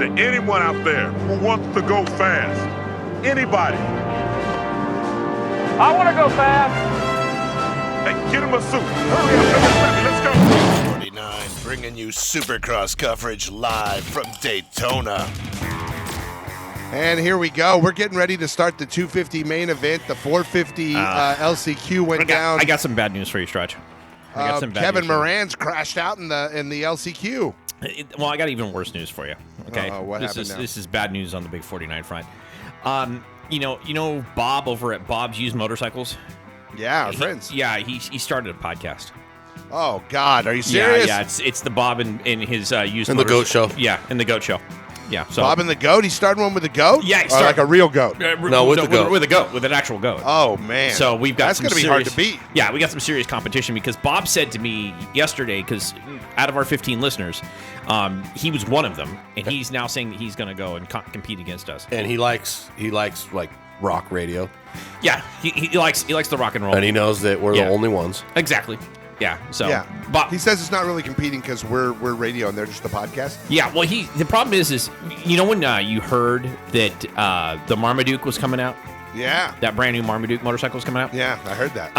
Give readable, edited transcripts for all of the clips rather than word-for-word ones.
to anyone out there who wants to go fast. Anybody. I want to go fast. Hey, get him a suit. Hurry up, let's go. 49 bringing you Supercross coverage live from Daytona. And here we go. We're getting ready to start the 250 main event. The 450 LCQ went down. I got some bad news for you, Stretch. Kevin Moran's crashed out in the LCQ. Well, I got even worse news for you. Okay, what happened now? This is bad news on the Big 49 front. You know Bob over at Bob's Used Motorcycles. Yeah, our friends. Yeah, he started a podcast. Oh God, are you serious? Yeah, it's the Bob and his used. And the Goat Show. Yeah, and the Goat Show. Yeah, so Bob and the Goat. He started one with a goat. Yeah, or like a real goat. No, with the goat. With a goat, with an actual goat. Oh man. So we've got that's some going to be hard to beat. Yeah, we got some serious competition because Bob said to me yesterday, because out of our 15 listeners, he was one of them, and he's now saying that he's going to go and compete against us. And he likes like rock radio. Yeah, he likes the rock and roll, And he knows that we're the only ones. Exactly. Yeah. So Yeah. Bob, He says it's not really competing because we're radio and they're just a podcast. yeah. Well, the problem is you know when you heard that the Marmaduke was coming out, Yeah. that brand new Marmaduke motorcycle was coming out. Yeah, I heard that.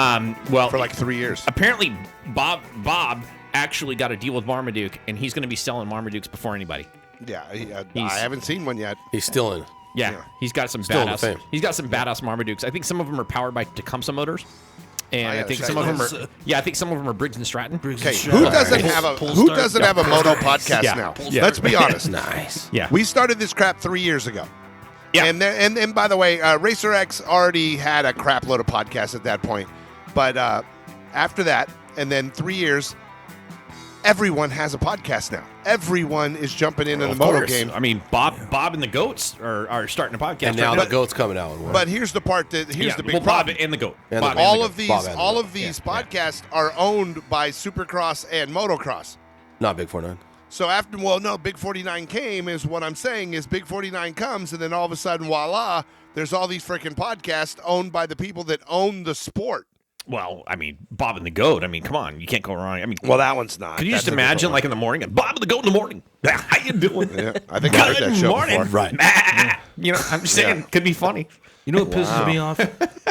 Well, for like 3 years. apparently Bob actually got a deal with Marmaduke, and he's going to be selling Marmadukes before anybody. Yeah, I haven't seen one yet. He's still in. Yeah, he's got some Still in the badass. fame. He's got some badass Marmadukes. I think some of them are powered by Tecumseh motors, and I gotta think check some of them those. are. Yeah, I think some of them are Briggs and Stratton. Okay, who doesn't have a moto podcast Yeah. now? Yeah. Let's be honest. Nice. Yeah, We started this crap 3 years ago. Yeah. And by the way, Racer X already had a crap load of podcasts at that point. But after that, and then 3 years, everyone has a podcast now. Everyone is jumping into the moto game. I mean, Bob and the Goats are starting a podcast. And now right the Goat's coming out. But here's the part that the big Bob problem. and the Goat. And Bob all and of the these Goat. podcasts are owned by Supercross and Motocross. Not Big 49. So Big 49 came is what I'm saying is Big 49 comes, and then all of a sudden, voila, there's all these freaking podcasts owned by the people that own the sport. Well, I mean, Bob and the Goat. I mean, come on, you can't go wrong. I mean, Well, that one's not. could you just imagine, like in the morning, Bob and the Goat in the morning? How you doing? Yeah, I think I heard that show morning. before. Right. You know, I'm just saying, could be funny. You know what pisses me off?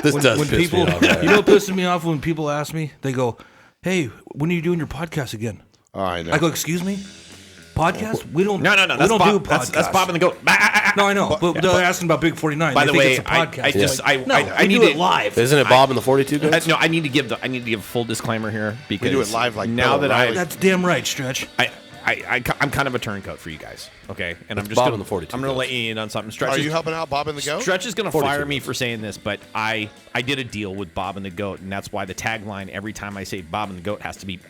This does when piss people, me off. Right? You know what pisses me off when people ask me? They go, "Hey, when are you doing your podcast again?" Oh, I know. I go, "Excuse me, podcast? We don't. No. We That's don't Bob. do podcasts. That's Bob and the Goat. No, I know, but they're asking about Big 49. By They the think way, it's a podcast. I we need do to it live. Isn't it Bob and the 42 Goats? No, I need to give a full disclaimer here because We do it live like now Bill that O'Reilly. That's damn right, Stretch. I'm kind of a turncoat for you guys, okay? And I'm It's just Bob gonna, and the 42 I'm going to Goats. let you in on something. Stretch Are is, you helping out Bob and the Goat? Stretch is going to 42 fire me Goats. for saying this, but I did a deal with Bob and the Goat, and that's why the tagline every time I say Bob and the Goat has to be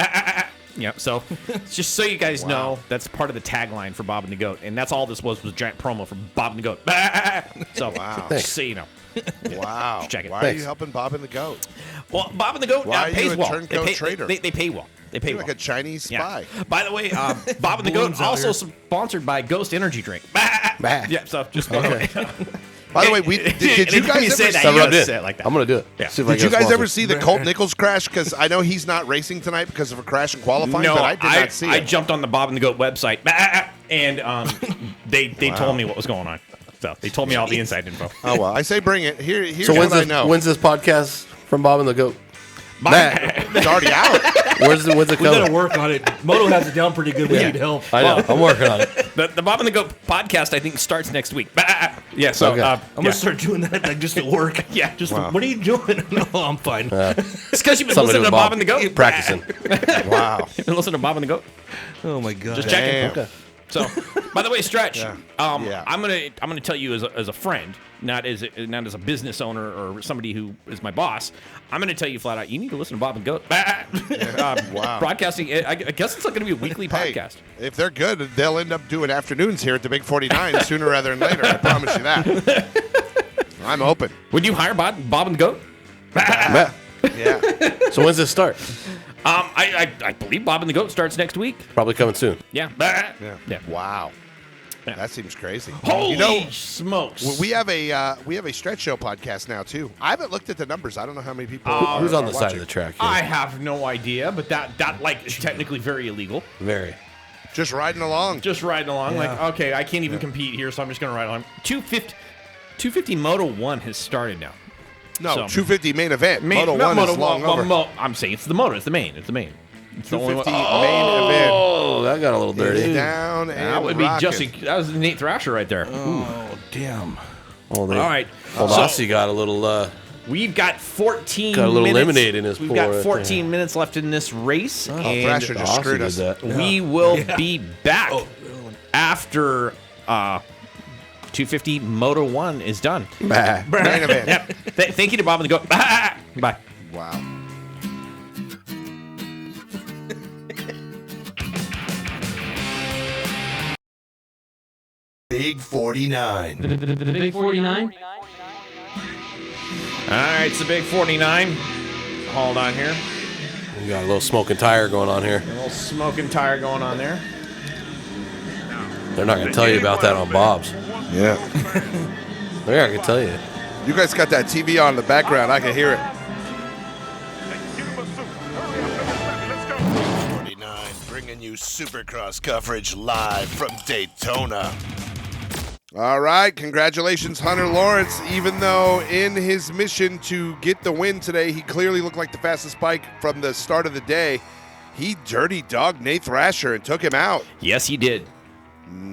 Yeah, so just so you guys know, that's part of the tagline for Bob and the Goat, and that's all this was a giant promo for Bob and the Goat. So Wow. just so you know. Wow. Just check it. Why are Thanks. you helping Bob and the Goat? Well, Bob and the Goat Why are you pays a well. turncoat trader? They pay well. They pay You're well. like a Chinese spy. Yeah. By the way, Bob and the Goat Balloons out also here. sponsored by Ghost Energy Drink. Bah. Yeah, so just By the way, did you guys say ever that? So You I gotta did. say it like that. I'm going to do it. Yeah. See if I Did you get a guys ever sponsor. see the Colt Nichols crash? Because I know he's not racing tonight because of a crash in qualifying, No, but I did not see I it. jumped on the Bob and the Goat website, and they told me what was going on. So they told me all the inside info. Oh, well, I say bring it. Here's So what I know. when's this podcast from Bob and the Goat? It's already out. When's it We coming? got to work on it. Moto has it down pretty good. We need help. I know. I'm working on it. The Bob and the Goat podcast, I think, starts next week. Yeah, so Okay. I'm yeah. gonna start doing that like just at work. Yeah. Just what are you doing? No, I'm fine. It's because you've been Something listening to with Bob and the Goat. Practicing. Wow. You've been listening to Bob and the Goat. Oh my god. Just checking. Damn. Okay. So, by the way, Stretch, Yeah. Yeah. I'm gonna tell you as a friend, not as a business owner or somebody who is my boss. I'm gonna tell you flat out, you need to listen to Bob and Goat. Wow. Broadcasting. I guess it's not gonna be a weekly Hey, podcast. if they're good, they'll end up doing afternoons here at the Big 49 sooner rather than later. I promise you that. I'm open. Would you hire Bob and the Goat? Matt, Yeah. so when's this start? I believe Bob and the Goat starts next week. Probably coming soon. Yeah. Yeah. Wow. Yeah. That seems crazy. Holy You know, smokes! we have a Stretch Show podcast now too. I haven't looked at the numbers. I don't know how many people. Who's on the are side watching. of the track here? I have no idea, but that like is technically very illegal. Very. Just riding along. Just riding along. Like, okay, I can't even compete here, so I'm just going to ride along. 250 Moto 1 has started now. No, So- 250 main event. Moto 1 is long over. I'm saying it's the Moto. It's the main. It's the main. It's the only 250 one. main event. Oh, that got a little dirty. Down and That would be rocking. that was Nate Thrasher right there. Oh, damn. Oh, All right. Well, So Aussie got a little. we've got 14 Got a little minutes. lemonade in his We've pour got right 14 minutes left in this race. Oh, and Thrasher just Aussie screwed did us. that. we will be back after 250 Moto 1 is done. Bah. Main event. Yep. Thank you to Bob and the Goat. Bye. Wow. Big 49. Big 49? All right, it's the Big 49. Hold on here. We got a little smoking tire going on here. A little smoking tire going on there. They're not going to tell you about that on Bob's. Yeah. They're not going to tell you. You guys got that TV on in the background. I can hear it. Hey, get him a suit. Hurry up, let's go. 49 bringing you Supercross coverage live from Daytona. All right. Congratulations, Hunter Lawrence. Even though in his mission to get the win today, he clearly looked like the fastest bike from the start of the day, he dirty dogged Nate Thrasher and took him out. Yes, he did.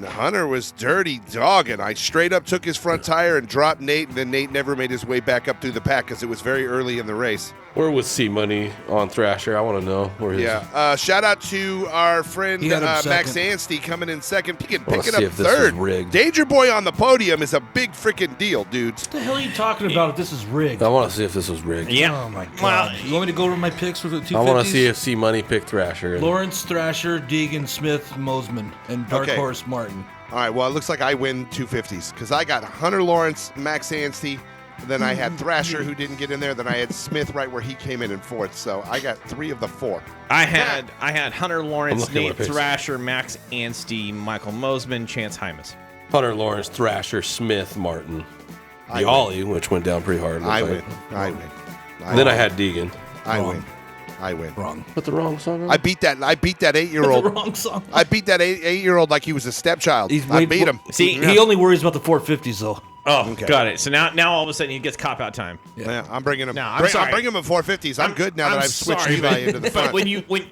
Hunter was dirty dogging. I straight up took his front tire and dropped Nate, and then Nate never made his way back up through the pack because it was very early in the race. Where was C Money on Thrasher? I want to know where his. Yeah. Shout out to our friend He had him Max second. Anstey coming in second, picking Wanna up see if this is third. rigged. Danger Boy on the podium is a big freaking deal, dudes. What the hell are you talking about if this is rigged? I want to see if this was rigged. Yeah. Oh, my God. Well, You want me to go over my picks for the 250s? I want to see if C Money picked Thrasher. Lawrence, Thrasher, Deegan, Smith, Mosman, and Dark Okay. Horse Martin. All right, well, it looks like I win 250s because I got Hunter Lawrence, Max Anstey, then I had Thrasher who didn't get in there, then I had Smith right where he came in fourth. So I got 3 of the 4. I had Hunter I'm Lawrence, looking at my Nate picks. Thrasher, Max Anstey, Michael Mosman, Chance Hymas. Hunter Lawrence, Thrasher, Smith, Martin. I The Ollie, which went down pretty hard. I looked win. like. I win. Then I had Deegan. I Wrong. win. I win. Wrong. Put the wrong song on? I beat that 8-year-old. The wrong song. I beat that 8-year-old like he was a stepchild. I beat him. See, He only worries about the 450s, though. Oh, Okay. got it. So now all of a sudden he gets cop out time. Yeah, I'm bringing him. No, I'm I'm sorry. bringing him at 450s. I'm good now that I've switched sorry, Eli but- into the but front. when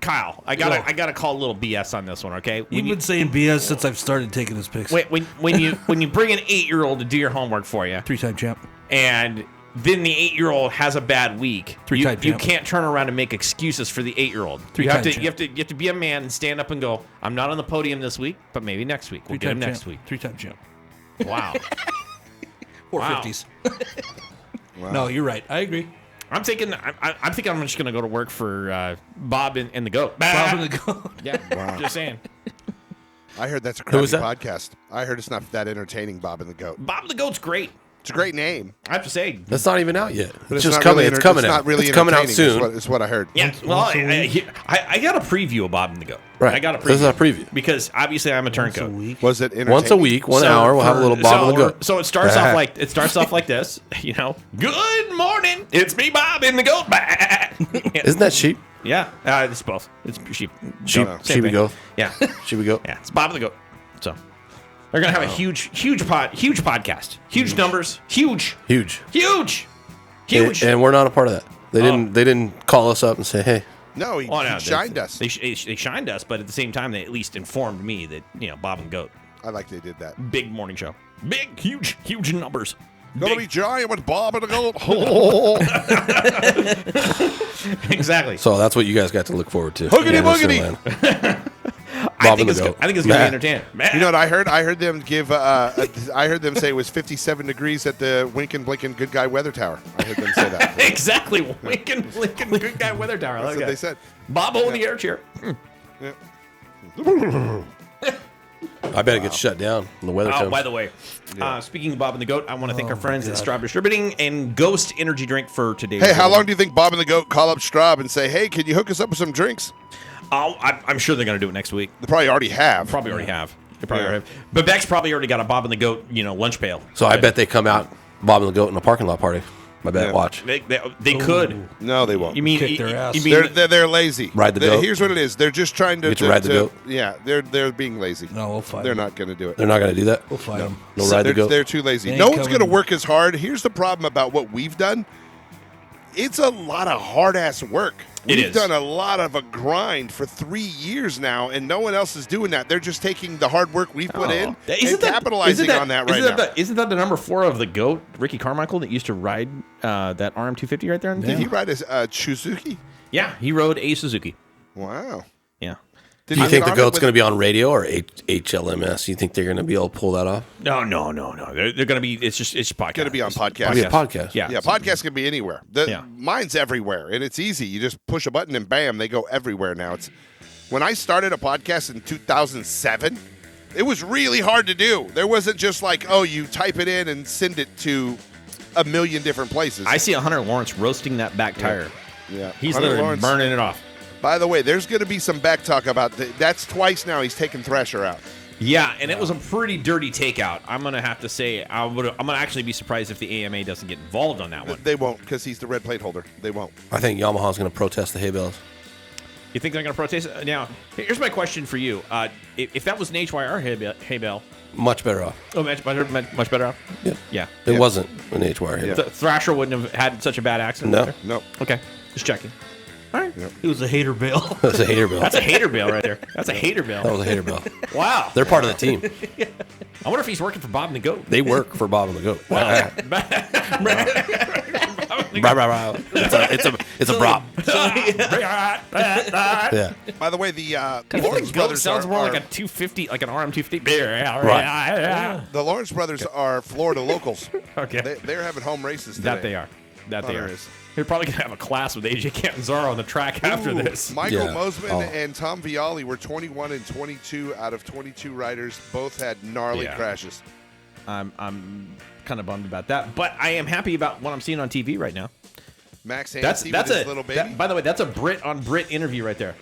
Kyle, I gotta call a little BS on this one, okay? When You've been saying BS since I've started taking his picks. when you bring an 8-year-old to do your homework for you, 3-time champ. and then the 8-year-old has a bad week, you Three-time champ. can't turn around and make excuses for the 8-year-old. You Three-time have to champ. you have to be a man and stand up and go, I'm not on the podium this week, but maybe next week. We'll get him 3-time next champ. week. 3-time champ. Wow. 450s. No, you're right. I agree. I'm thinking I'm just gonna go to work for Bob and the Goat. Bob and the Goat. Yeah, just saying. I heard that's a Who was crappy that? podcast. I heard it's not that entertaining, Bob and the Goat. Bob and the Goat's great. It's a great name. I have to say. That's not even out yet. But It's just not coming. really It's enter- coming it's out. Not really It's coming out entertaining, soon. Is what I heard. Yeah, well, I got a preview of Bob and the Goat. Right. I got a preview. This is a preview. Because obviously I'm a turncoat. Was it entertaining? Once a week, 1 hour, we'll have a little Bob and the Goat. So it starts off like this, you know. Good morning, it's me, Bob and the Goat. Isn't that sheep? Yeah, it's both. It's sheep. Sheep, Same sheepy thing. goat. Yeah, Sheepy goat. yeah, it's Bob and the Goat. So they're gonna have a huge podcast, huge numbers, huge. Huge. And we're not a part of that. They didn't call us up and say, hey. No, he, Oh, no, he shined us. They shined us, but at the same time, they at least informed me that Bob and Goat, I like they did that. big morning show, big, huge numbers. Gonna be giant with Bob and the Goat. Exactly. So that's what you guys got to look forward to. Hoogity Yeah, that's boogity. Atlanta. I Bob think and the it's Goat. I think it's gonna be Nah. entertaining. You know what I heard? I heard them give. I heard them say it was 57 degrees at the Winkin' Blinkin' Good Guy Weather Tower. I heard them say that. Exactly. Lincoln, good guy weather tower. I That's like what that. they said. Bob holding the air chair. I bet it gets shut down when the weather Oh, comes. by the way, speaking of Bob and the Goat, I want to thank our friends at Straub Distributing and Ghost Energy Drink for today's. Hey, how long do you think Bob and the Goat call up Straub and say, "Hey, can you hook us up with some drinks"? I'm sure they're going to do it next week. They probably already have. Probably already have. They probably Yeah. already have. But Beck's probably already got a Bob and the Goat, lunch pail. So I bet they come out, Bob and the Goat, in a parking lot party. My bad. Yeah. Watch. They could. No, they won't. You mean Kick their ass. You mean They're lazy. Ride the goat? Here's what it is. They're just trying to Get to ride the goat? Yeah, they're being lazy. No, we'll fight They're them. not going to do it. They're not going to do that? We'll fight them. No ride the goat? They're too lazy. They No ain't one's going to coming. work as hard. Here's the problem about what we've done. It's a lot of hard-ass work. It We've is. done a lot of a grind for 3 years now, and no one else is doing that. They're just taking the hard work we've put in and capitalizing on that right now. Isn't that the number 4 of the GOAT, Ricky Carmichael, that used to ride that RM250 right there? Did he ride a Suzuki? Yeah, he rode a Suzuki. Wow. Yeah. Did Do you he think the arm it goat's with- going to be on radio or HLMS? You think they're going to be able to pull that off? No. They're going to be. It's podcast. Going to be on podcast. Yeah, podcast. Yeah. Yeah, podcast can be anywhere. Mine's everywhere, and it's easy. You just push a button and bam, they go everywhere now. It's when I started a podcast in 2007, it was really hard to do. There wasn't just like, oh, you type it in and send it to a million different places. I see Hunter Lawrence roasting that back tire. Yeah, He's Hunter literally Lawrence- burning it off. By the way, there's going to be some back talk about that's twice now he's taken Thrasher out. Yeah, and it was a pretty dirty takeout. I'm gonna have to say, I'm gonna actually be surprised if the AMA doesn't get involved on that one. They won't because he's the red plate holder. They won't. I think Yamaha's going to protest the hay bales. You think they're gonna protest? Now, here's my question for you: if that was an HYR hay bale, Much better off. oh, much better off. Yeah. Yeah, It wasn't an HYR hay bale. Thrasher wouldn't have had such a bad accident. No. there? No. Okay, just checking. All right, He was a hater bale. That's a hater bale. that's a hater bale right there. That's a hater That bale. was a hater bale. Wow. They're part of the team. I wonder if he's working for Bob and the Goat. They work for Bob and the Goat. It's a prop. Yeah. By the way, the The Lawrence Goat brothers sounds are, more are like a 250, like an RM250. the Lawrence brothers are Florida locals. Okay. They're having home races today. That they are. That they Hunter are. is. They're probably going to have a class with AJ Catanzaro on the track after Ooh, this. Michael Yeah. Mosman Oh. and Tom Vialli were 21 and 22 out of 22 riders. Both had gnarly Yeah. crashes. I'm kind of bummed about that, but I am happy about what I'm seeing on TV right now. Max That's Hennessy with his little baby. by the way, that's a Brit on Brit interview right there.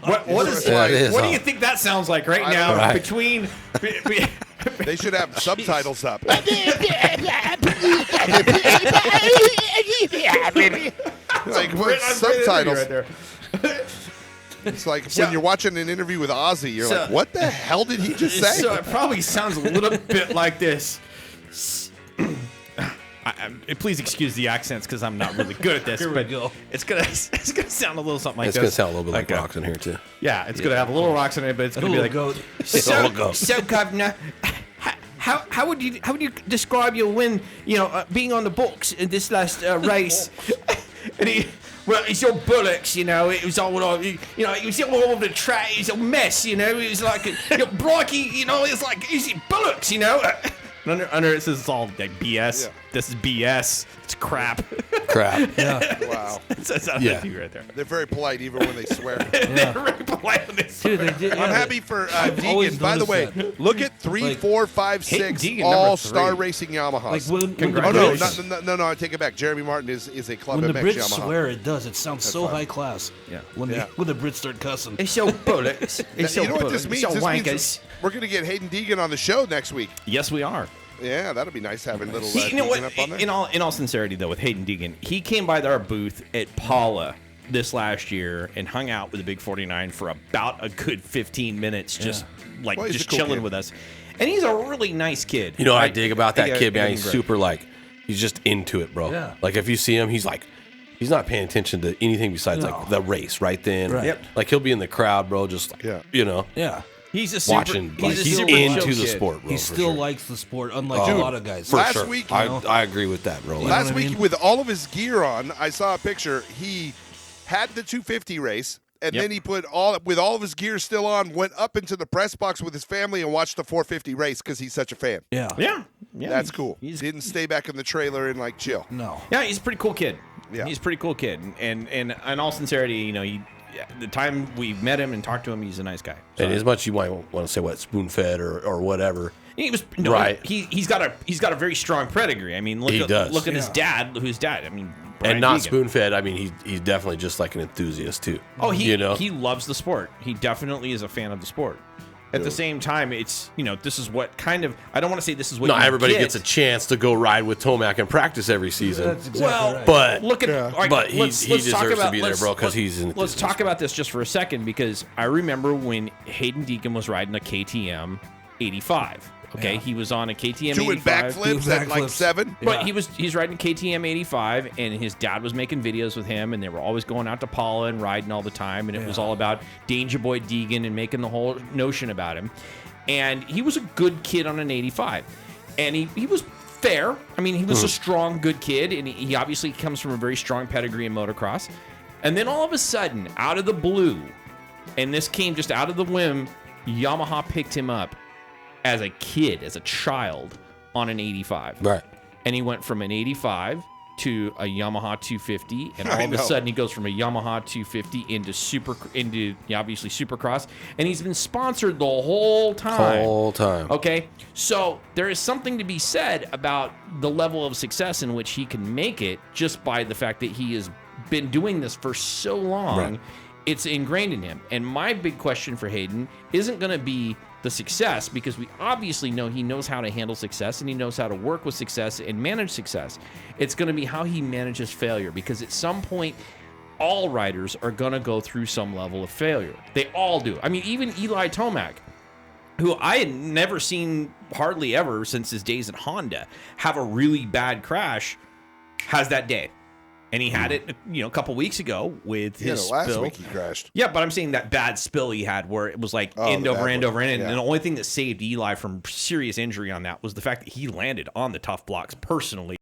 What is Yeah, it is, what do huh? you think that sounds like right I now don't know. Right. between They should have subtitles up. Like what Brit on Brit interview subtitles? right there. It's like So- when you're watching an interview with Ozzy, you're So- like, "What the hell did he just say?" So it probably sounds a little bit like this. Please excuse the accents because I'm not really good at this. Here we but go. It's gonna sound a little something like It's this. going to sound a little bit like a- rocks in here, too. Yeah, it's gonna have a little rocks in it, but it's A gonna be little like goat. Little goat. So, Governor, how would you describe your win? Being on the books in this last race, and it's all bullocks. It was all it was all over the track. It's a mess. It was like Brocky. It's like it's bullocks. Under it says it's all like BS. Yeah. This is BS. It's crap. Crap. Yeah. Wow, That's on Yeah. the TV right there. they're very polite even when they swear. They're very polite when they Dude, they did, I'm happy for always Deegan. By the way, noticed that. look at 3, Like, 4, 5, Hayden 6 Deegan, number all-star 3. racing Yamahas. Like when the Congratulations. Brits, no, I take it back. Jeremy Martin is a Club when the MX Brits Yamaha. swear, it does. It sounds so fine. high class. Yeah. When Yeah. when the Brits start cussing. It's all bullocks. It's You all know what bullocks. this means? It's all This wankers. means we're going to get Hayden Deegan on the show next week. Yes, we are. Yeah, that'll be nice having little You know Deegan what? up on there. In all sincerity, though, with Hayden Deegan, he came by our booth at Paula this last year and hung out with the Big 49 for about a good 15 minutes, just Well, he's a just cool chilling kid. with us. And he's a really nice kid. You know what I dig about that kid, man? He's He's super, he's just into it, bro. Yeah. Like, if you see him, he's not paying attention to anything besides, No. like, the race right then. Right. Yep. Like, he'll be in the crowd, bro, just, Yeah. Yeah. He's a super, watching, like, he's a he's super into chill the kid. sport, bro. He for still sure. likes the sport, unlike a lot of guys. For Last sure. week, I agree with that, bro. Like, Last what I week, mean? with all of his gear on, I saw a picture. He had the 250 race, and Yep. then he put all of his gear still on, went up into the press box with his family and watched the 450 race because he's such a fan. Yeah. Yeah. That's cool. He's Didn't stay back in the trailer and like chill. No. Yeah, he's a pretty cool kid. Yeah. He's a pretty cool kid. And in all sincerity, the time we met him and talked to him, he's a nice guy. and as much you might want to say what spoon-fed or whatever. He was Right. He's got a very strong pedigree. I mean, look He at does. look at his dad, who's dad. I mean, Brian And not Deegan. spoon-fed. I mean, he's definitely just like an enthusiast too. Oh, he you know, he loves the sport. He definitely is a fan of the sport. At the same time, it's, this is what kind of, I don't want to say this is what Not you everybody get. gets a chance to go ride with Tomac and practice every season. That's exactly right. But Look at, all right, but he let's deserves talk about, to be there, bro, because he's in. Let's talk about this just for a second, because I remember when Hayden Deacon was riding a KTM 85. Okay, he was on a KTM Doing 85. backflips at like 7. But he's riding KTM 85, and his dad was making videos with him, and they were always going out to Paula and riding all the time, and it was all about Danger Boy Deegan and making the whole notion about him. And he was a good kid on an 85, and he was fair. I mean, he was a strong, good kid, and he obviously comes from a very strong pedigree in motocross. And then all of a sudden, out of the blue, and this came just out of the whim, Yamaha picked him up as a kid, as a child, on an 85. Right. And he went from an 85 to a Yamaha 250, and all of a sudden he goes from a Yamaha 250 into obviously Supercross, and he's been sponsored the whole time. Okay, so there is something to be said about the level of success in which he can make it just by the fact that he has been doing this for so long. Right. It's ingrained in him. And my big question for Hayden isn't going to be the success, because we obviously know he knows how to handle success and he knows how to work with success and manage success. It's going to be how he manages failure, because at some point, all riders are going to go through some level of failure. They all do. I mean, even Eli Tomac, who I had never seen hardly ever since his days at Honda, have a really bad crash, has that day. And he had it, a couple weeks ago with his spill. Last week he crashed. Yeah, but I'm saying that bad spill he had where it was like end over end. And the only thing that saved Eli from serious injury on that was the fact that he landed on the tough blocks personally.